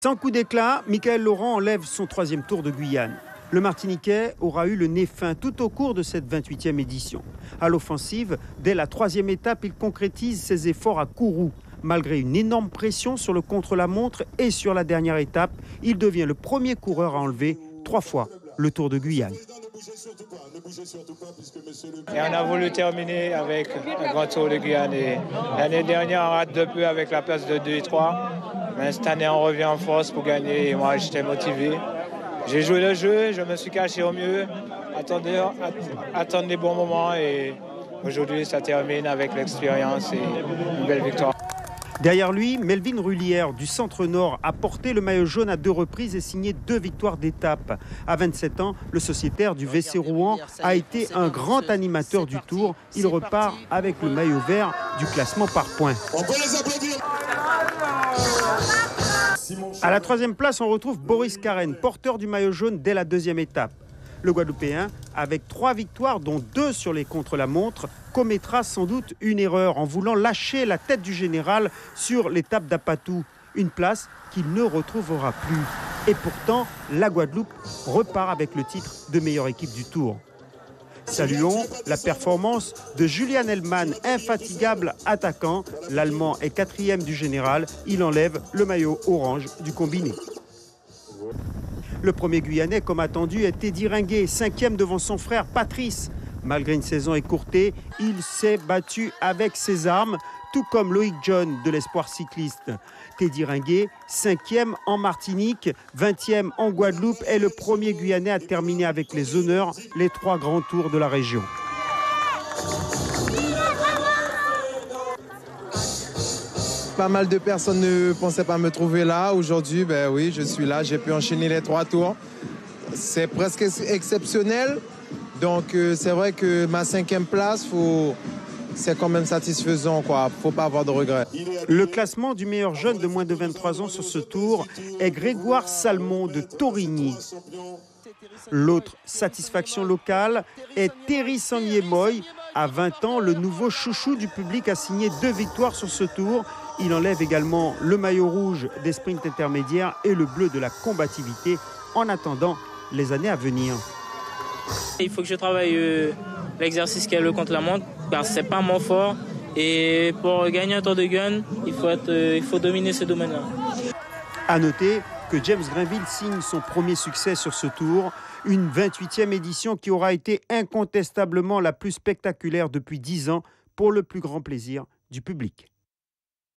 Sans coup d'éclat, Michael Laurent enlève son 3e Tour de Guyane. Le Martiniquais aura eu le nez fin tout au cours de cette 28e édition. À l'offensive, dès la 3e étape, il concrétise ses efforts à Kourou. Malgré une énorme pression sur le contre-la-montre et sur la dernière étape, il devient le premier coureur à enlever 3 fois le Tour de Guyane. Et on a voulu terminer avec un grand Tour de Guyane. L'année dernière, on rate de peu avec la place de 2 et 3. Mais cette année, on revient en force pour gagner. Et moi, j'étais motivé. J'ai joué le jeu, je me suis caché au mieux, attendre les bons moments. Et aujourd'hui, ça termine avec l'expérience et une belle victoire. Derrière lui, Melvin Rullière du Centre-Nord a porté le maillot jaune à 2 reprises et signé 2 victoires d'étape. À 27 ans, le sociétaire du VC Rouen a été un grand animateur du Tour. Il repart avec le maillot vert du classement par points. On peut les applaudir. À la 3e place, on retrouve Boris Carène, porteur du maillot jaune dès la 2e étape. Le Guadeloupéen, avec 3 victoires, dont 2 sur les contre-la-montre, commettra sans doute une erreur en voulant lâcher la tête du général sur l'étape d'Apatou. Une place qu'il ne retrouvera plus. Et pourtant, la Guadeloupe repart avec le titre de meilleure équipe du Tour. Saluons la performance de Julian Hellmann, infatigable attaquant. L'Allemand est 4e du général. Il enlève le maillot orange du combiné. Le premier Guyanais, comme attendu, est Teddy Ringuet, 5e devant son frère Patrice. Malgré une saison écourtée, il s'est battu avec ses armes, tout comme Loïc John de l'Espoir cycliste. Teddy Ringuet, 5e en Martinique, 20e en Guadeloupe, est le premier Guyanais à terminer avec les honneurs les 3 grands tours de la région. Pas mal de personnes ne pensaient pas me trouver là. Aujourd'hui, ben oui, je suis là. J'ai pu enchaîner les 3 tours. C'est presque exceptionnel. Donc, c'est vrai que ma 5e place, c'est quand même satisfaisant, quoi. Faut pas avoir de regrets. Le classement du meilleur jeune de moins de 23 ans sur ce tour est Grégoire Salmon de Torigny. L'autre satisfaction locale est Terry Sangyemoy. À 20 ans, le nouveau chouchou du public a signé 2 victoires sur ce tour. Il enlève également le maillot rouge des sprints intermédiaires et le bleu de la combativité en attendant les années à venir. Il faut que je travaille l'exercice qui est le contre-la-montre, car ce n'est pas mon fort. Et pour gagner un Tour de Guyane, il faut dominer ce domaine-là. À noter que James Grinville signe son premier succès sur ce tour, une 28e édition qui aura été incontestablement la plus spectaculaire depuis 10 ans pour le plus grand plaisir du public.